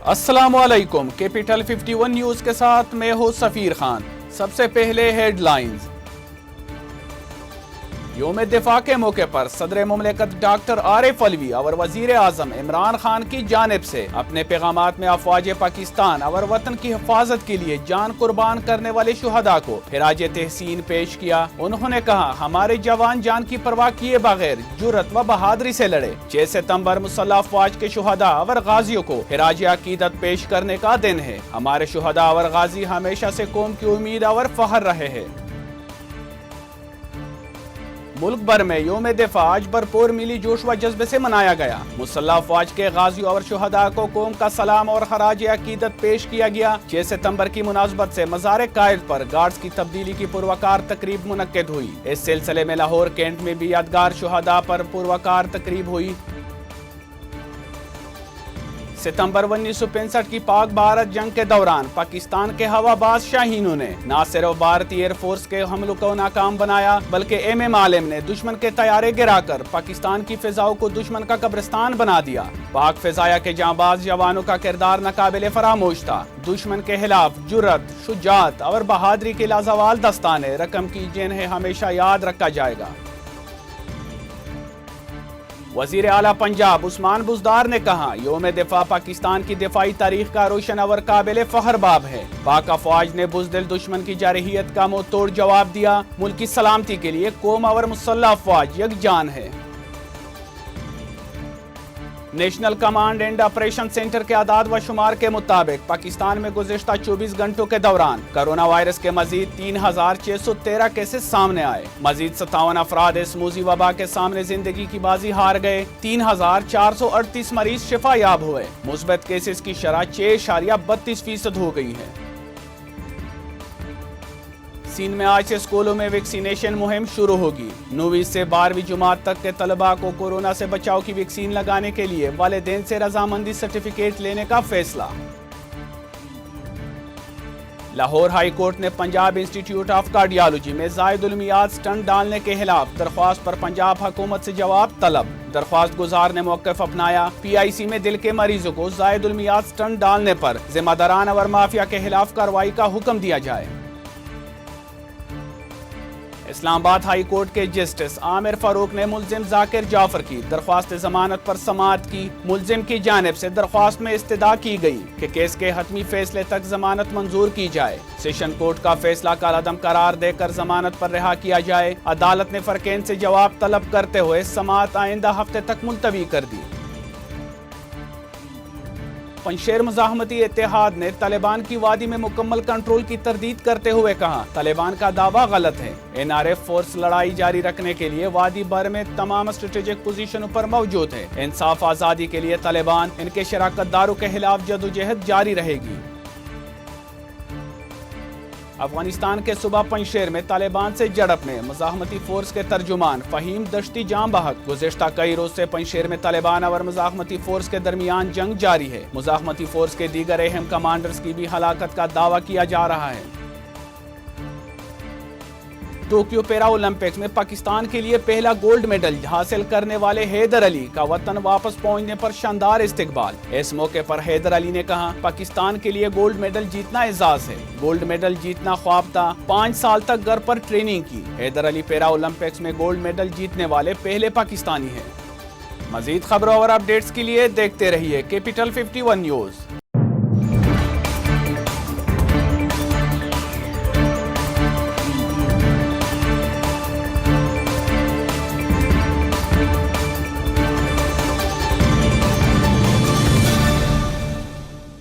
अस्सलामुअलैकुम। Capital 51 news के साथ मैं हूं सफीर खान। सबसे पहले हेडलाइंस। यौम दिफा के मौके पर सदर मुमलिकत डॉक्टर आरिफ अलवी और वजीर आजम इमरान खान की जानिब से अपने पैगामात में अफवाज पाकिस्तान और वतन की हिफाजत के लिए जान कुर्बान करने वाले शुहदा को खिराज तहसीन पेश किया। उन्होंने कहा, हमारे जवान जान की परवाह किए बगैर जुर्रत व बहादुरी से लड़े। 6 सितंबर मुसल्लह अफवाज के शुहदा और गाजियों को खिराज अकीदत पेश करने का दिन है। हमारे शुहदा और गाजी हमेशा से कौम की उम्मीद और फख्र रहे हैं। मुल्क भर में यौम दिफा आज भरपूर मिली जोश व जज्बे से मनाया गया। मुसल्लह अफवाज के गाजियों और शुहदा को कौम का सलाम और खराज अकीदत पेश किया गया। 6 सितंबर की मुनासबत से मज़ार कायद पर गार्ड्स की तब्दीली की पुरवकार तकरीब मुनक्किद हुई। इस सिलसिले में लाहौर कैंट में भी यादगार शुहदा पर पुरवकार तकरीब हुई। सितंबर 1965 की पाक भारत जंग के दौरान पाकिस्तान के हवाबाज शाहीनों ने न सिर्फ भारतीय एयरफोर्स के हमलों को नाकाम बनाया, बल्कि एम आलिम ने दुश्मन के तैयारे गिराकर पाकिस्तान की फिजाओं को दुश्मन का कब्रिस्तान बना दिया। पाक फिजाया के जांबाज जवानों का किरदार नाकाबिले फरामोश था। दुश्मन के खिलाफ जुर्रत, शुजात और बहादुरी के लाजवाल दस्ताने रकम की, जिन्हें हमेशा याद रखा जाएगा। वजीर आला पंजाब उस्मान बुज़दार ने कहा, यौम दिफा पाकिस्तान की दिफाई तारीख का रोशन और काबिल फख्र बाब है। पाक अफवाज ने बुज़दिल दुश्मन की जारहियत का मुंह तोड़ जवाब दिया। मुल्क की सलामती के लिए कौम और मुसल्लह अफवाज यकजान है। National command and operation centre के आदाद व शुमार के मुताबिक पाकिस्तान में गुज़िश्ता 24 घंटों के दौरान कोरोना वायरस के मजीद 3613 केसेस सामने आए। मजीद 57 अफराद इस मूजी वबा के सामने जिंदगी की बाजी हार गए। 3438 मरीज शिफा याब हुए। मुस्बत केसेस की शरह 6.32% हो गई है। सिंध में आज से स्कूलों में वैक्सीनेशन मुहिम शुरू होगी। 9वीं से 12वीं जमात तक के तलबा को कोरोना से बचाव की वैक्सीन लगाने के लिए वालिदैन से रजामंदी सर्टिफिकेट लेने का फैसला। लाहौर हाई कोर्ट ने पंजाब इंस्टीट्यूट ऑफ कार्डियोलॉजी में जायद उलमियात स्टंट डालने के खिलाफ दरख्वास्त पर पंजाब हुकूमत से जवाब तलब। दरख्वास्त गुजार ने मौक़िफ़ अपनाया। PIC में दिल के मरीजों को जायद उलमियात स्टंट डालने पर जिम्मेदारान और माफिया के खिलाफ कार्रवाई का हुक्म दिया जाए। इस्लामाबाद हाई कोर्ट के जस्टिस आमिर फारूक ने मुल्जिम जाकिर जाफर की दरख्वास्त जमानत पर समाअत की। मुल्जिम की जानिब से दरख्वास्त में इस्तदा की गई कि केस के हतमी फैसले तक जमानत मंजूर की जाए। सेशन कोर्ट का फैसला कालअदम करार देकर जमानत पर रिहा किया जाए। अदालत ने फरकेन से जवाब तलब करते हुए समाअत आइंदा हफ्ते तक मुलतवी कर दी। पंशेर मुजाहमती इत्तेहाद ने तालिबान की वादी में मुकम्मल कंट्रोल की तरदीद करते हुए कहा, तालिबान का दावा गलत है। NRF फोर्स लड़ाई जारी रखने के लिए वादी भर में तमाम स्ट्रेटेजिक पोजीशनों पर मौजूद है। इंसाफ आज़ादी के लिए तालिबान इनके शराकतदारों के खिलाफ जदोजहद जारी रहेगी। अफगानिस्तान के सूबा पंशेर में तालिबान से झड़प में मुजाहमती फोर्स के तर्जुमान फहीम दश्ती जान बहक। गुज़िश्ता कई रोज से पंशेर में तालिबान और मुजाहमती फोर्स के दरमियान जंग जारी है। मुजाहमती फोर्स के दीगर अहम कमांडर्स की भी हलाकत का दावा किया जा रहा है। टोक्यो पैरा ओलंपिक्स में पाकिस्तान के लिए पहला गोल्ड मेडल हासिल करने वाले हैदर अली का वतन वापस पहुंचने पर शानदार इस्तकबाल। इस मौके पर हैदर अली ने कहा, पाकिस्तान के लिए गोल्ड मेडल जीतना एजाज है। गोल्ड मेडल जीतना ख्वाब था। 5 साल तक घर पर ट्रेनिंग की। हैदर अली पैरा ओलंपिक्स में गोल्ड मेडल जीतने वाले पहले पाकिस्तानी हैं। मजीद खबरों और अपडेट्स के लिए देखते रहिए कैपिटल 51 न्यूज।